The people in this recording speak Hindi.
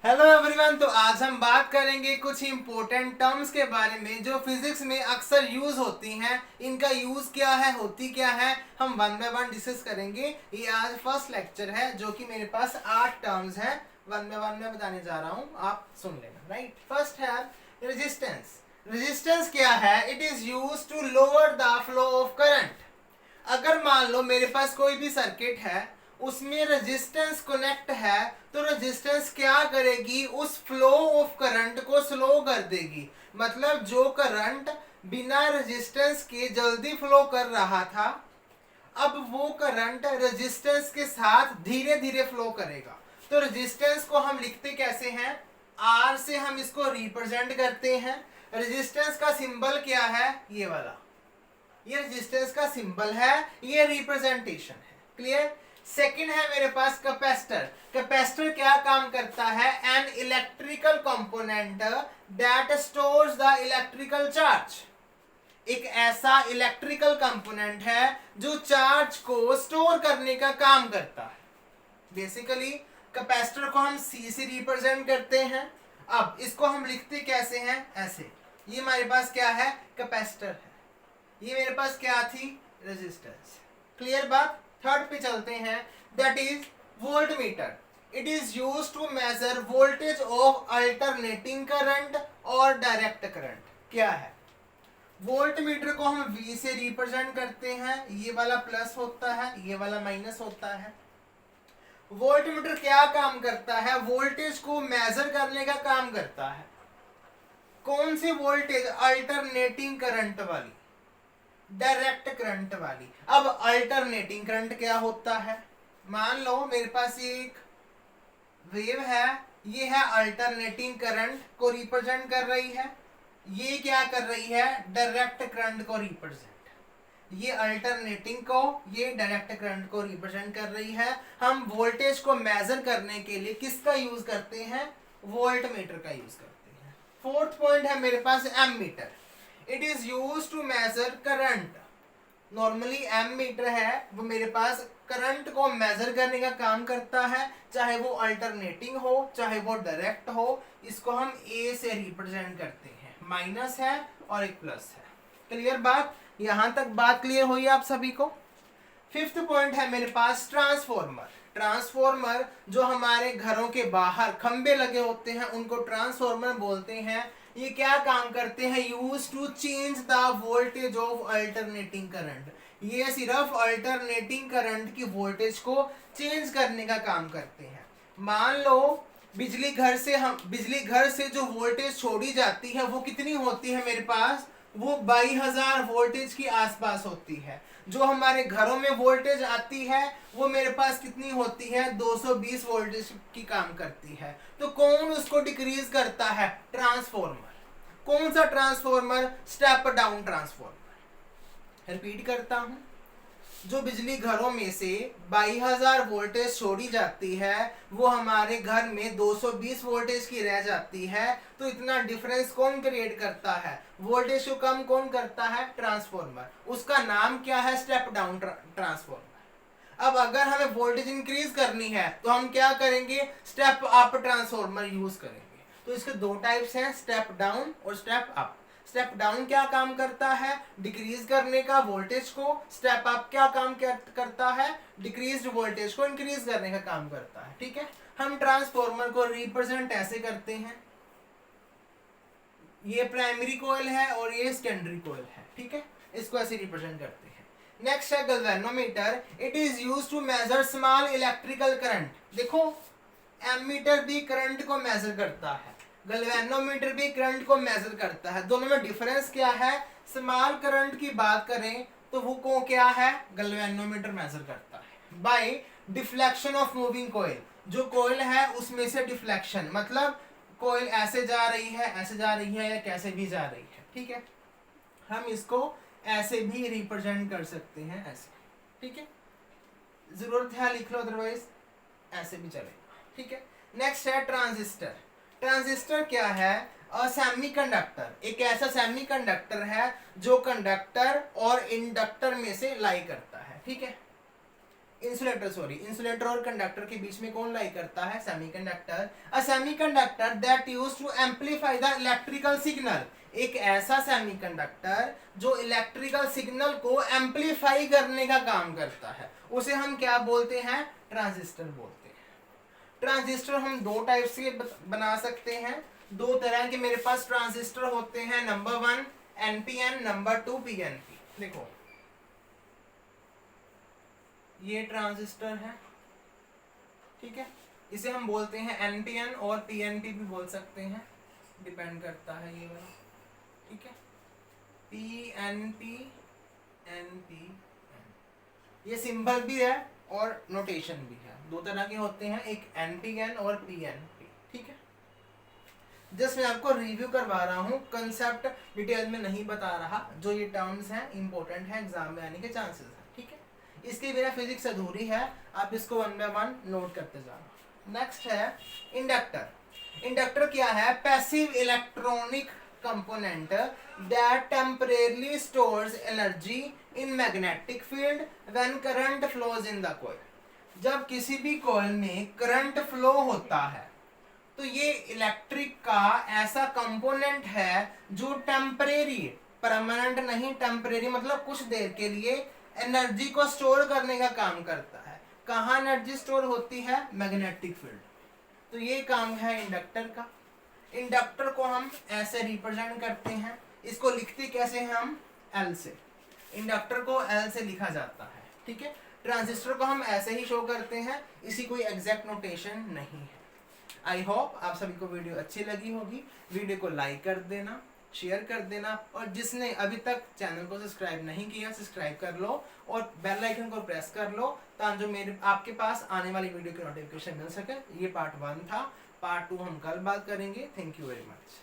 Hello everyone. तो आज हम बात करेंगे कुछ इंपॉर्टेंट टर्म्स के बारे में जो फिजिक्स में अक्सर यूज होती हैं। इनका यूज क्या है, होती क्या है, हम वन बाय वन डिस्कस करेंगे। ये आज फर्स्ट लेक्चर है जो कि मेरे पास 8 टर्म्स हैं, वन बाय वन में बताने जा रहा हूँ, आप सुन लेना। राइट, फर्स्ट है रेजिस्टेंस। रेजिस्टेंस क्या है? It is use to lower the flow of current. अगर मान लो मेरे पास कोई भी सर्किट है, उसमें रेजिस्टेंस कनेक्ट है, तो रेजिस्टेंस क्या करेगी? उस फ्लो ऑफ करंट को स्लो कर देगी। मतलब जो करंट बिना रेजिस्टेंस के जल्दी फ्लो कर रहा था, अब वो करंट रेजिस्टेंस के साथ धीरे धीरे फ्लो करेगा। तो रेजिस्टेंस को हम लिखते कैसे हैं? आर से हम इसको रिप्रेजेंट करते हैं। रेजिस्टेंस का सिंबल क्या है? ये वाला, ये रेजिस्टेंस का सिंबल है, ये रिप्रेजेंटेशन है। क्लियर? सेकंड है मेरे पास कैपेसिटर। कैपेसिटर क्या काम करता है? An electrical component that stores the electrical charge. एक ऐसा इलेक्ट्रिकल कंपोनेंट है जो चार्ज को स्टोर करने का काम करता है। बेसिकली कैपेसिटर को हम सी से रिप्रेजेंट करते हैं। अब इसको हम लिखते कैसे हैं? ऐसे। ये हमारे पास क्या है? कैपेसिटर है। ये मेरे पास क्या थी? रेजिस्टेंस। क्लियर बात? थर्ड पे चलते हैं, that is voltmeter. It is use to measure voltage of alternating current और डायरेक्ट करंट। क्या है? वोल्टमीटर को हम V से रिप्रेजेंट करते हैं। ये वाला प्लस होता है, ये वाला माइनस होता है। वोल्टमीटर क्या काम करता है? वोल्टेज को मेजर करने का काम करता है। कौन सी वोल्टेज? अल्टरनेटिंग करंट वाली, डायरेक्ट करंट वाली। अब अल्टरनेटिंग करंट क्या होता है? मान लो मेरे पास एक वेव है, ये है अल्टरनेटिंग करंट को रिप्रेजेंट कर रही है। ये क्या कर रही है? डायरेक्ट करंट को रिप्रेजेंट। ये अल्टरनेटिंग को, ये डायरेक्ट करंट को रिप्रेजेंट कर रही है। हम वोल्टेज को मेजर करने के लिए किसका यूज करते हैं? वोल्टमीटर का यूज करते हैं। फोर्थ पॉइंट है मेरे पास ammeter. It is use to measure current. Normally ammeter है वो मेरे पास करंट को मेजर करने का काम करता है, चाहे वो अल्टरनेटिंग हो चाहे वो डायरेक्ट हो। इसको हम ए से रिप्रेजेंट करते हैं। माइनस है और एक प्लस है। क्लियर बात? यहां तक बात क्लियर हुई आप सभी को? फिफ्थ पॉइंट है मेरे पास ट्रांसफॉर्मर। ट्रांसफॉर्मर जो हमारे घरों के बाहर खंबे लगे होते हैं उनको ट्रांसफॉर्मर बोलते हैं। ये क्या काम करते हैं? Use to change the voltage of alternating current. ये सिर्फ अल्टरनेटिंग करंट की वोल्टेज को चेंज करने का काम करते हैं। मान लो बिजली घर से जो वोल्टेज छोड़ी जाती है वो कितनी होती है मेरे पास? वो 22,000 वोल्टेज की आसपास होती है। जो हमारे घरों में वोल्टेज आती है वो मेरे पास कितनी होती है? 220 वोल्टेज की काम करती है। तो कौन उसको डिक्रीज करता है? ट्रांसफॉर्मर। कौन सा transformer? Step down transformer. Repeat करता हूं, जो बिजली घरों में से 22,000 वोल्टेज छोड़ी जाती है वो हमारे घर में 220 वोल्टेज की रह जाती है। तो इतना डिफरेंस कौन क्रिएट करता है? वोल्टेज को कम कौन करता है? ट्रांसफॉर्मर। उसका नाम क्या है? Step down transformer. अब अगर हमें वोल्टेज इंक्रीज करनी है तो हम क्या करेंगे? स्टेप अप ट्रांसफॉर्मर यूज करेंगे। तो इसके दो टाइप्स हैं, स्टेप डाउन और स्टेप अप। स्टेप डाउन क्या काम करता है? डिक्रीज करने का वोल्टेज को। स्टेप अप क्या काम करता है? डिक्रीज वोल्टेज को इंक्रीज करने का काम करता है। ठीक है, हम ट्रांसफॉर्मर को रिप्रेजेंट ऐसे करते हैं। ये प्राइमरी कॉइल है और ये सेकेंडरी कॉइल है। ठीक है, इसको ऐसे रिप्रेजेंट करते हैं। नेक्स्ट है galvanometer. It is used to measure small electrical current. देखो, एमीटर भी करंट को मेजर करता है, गैल्वेनोमीटर भी करंट को मेजर करता है। दोनों में डिफरेंस क्या है? स्मॉल करंट की बात करें तो वो को क्या है? गैल्वेनोमीटर मेजर करता है by deflection of moving coil. जो कॉइल है उसमें से डिफ्लेक्शन, मतलब कॉइल ऐसे जा रही है, ऐसे जा रही है या कैसे भी जा रही है। ठीक है, हम इसको ऐसे भी रिप्रेजेंट कर सकते हैं, ऐसे। ठीक है, जरूरत है लिख लो, अदरवाइज ऐसे भी चलेगा। ठीक है, नेक्स्ट है ट्रांजिस्टर। ट्रांजिस्टर क्या है? और सेमीकंडक्टर। एक ऐसा सेमीकंडक्टर है जो कंडक्टर और इंडक्टर में से लाई करता है। ठीक है, इंसुलेटर और कंडक्टर के बीच में कौन लाई करता है? Semiconductor. A semiconductor that used to amplify the electrical signal, एक ऐसा सेमीकंडक्टर जो इलेक्ट्रिकल सिग्नल को एम्पलीफाई करने का काम करता है, उसे हम क्या बोलते हैं? ट्रांजिस्टर बोलते हैं। ट्रांजिस्टर हम दो टाइप से बना सकते हैं, दो तरह के मेरे पास ट्रांजिस्टर होते हैं। Number 1 NPN, number 2 PNP. देखो ये ट्रांजिस्टर है, ठीक है, इसे हम बोलते हैं एनपीएन और पीएनपी भी बोल सकते हैं, डिपेंड करता है ये वाला, ठीक है। पीएनपी, एनपीएन, ये सिंबल भी है और नोटेशन भी है, दो तरह के होते हैं, एक एनपीएन और पीएनपी, ठीक है। जस्ट मैं आपको रिव्यू करवा रहा हूँ, कंसेप्ट डिटेल में नहीं बता रहा, जो ये टर्म्स हैं इंपॉर्टेंट है, एग्जाम में आने के चांसेस हैं, ठीक है। इसके बिना फिजिक्स अधूरी है, आप इसको 1 बाय 1 नोट करते जाना। नेक्स्ट है इंडक्टर। इंडक्टर क्या है? Passive electronic component that temporarily stores energy in magnetic field when current flows in the coil. जब किसी भी कॉइल में करंट फ्लो होता है तो ये इलेक्ट्रिक का ऐसा कंपोनेंट है जो टेम्परेरी, परमानेंट नहीं, टेम्परेरी मतलब कुछ देर के लिए एनर्जी को स्टोर करने का काम करता है। कहाँ एनर्जी स्टोर होती है? Magnetic field. तो ये काम है इंडक्टर का। इंडक्टर को हम ऐसे रिप्रेजेंट करते हैं, इसको लिखते कैसे हैं हम? एल से। इंडक्टर को एल से लिखा जाता है, ठीक है। ट्रांजिस्टर को हम ऐसे ही शो करते हैं, इसी कोई एग्जैक्ट नोटेशन नहीं है। आई होप आप सभी को वीडियो अच्छी लगी होगी। वीडियो को लाइक कर देना, शेयर कर देना, और जिसने अभी तक चैनल को सब्सक्राइब नहीं किया सब्सक्राइब कर लो और बेल आइकन को प्रेस कर लो, ताकि जो मेरे आपके पास आने वाली वीडियो की नोटिफिकेशन मिल सके। ये पार्ट 1 था, पार्ट 2 हम कल बात करेंगे। Thank you very much.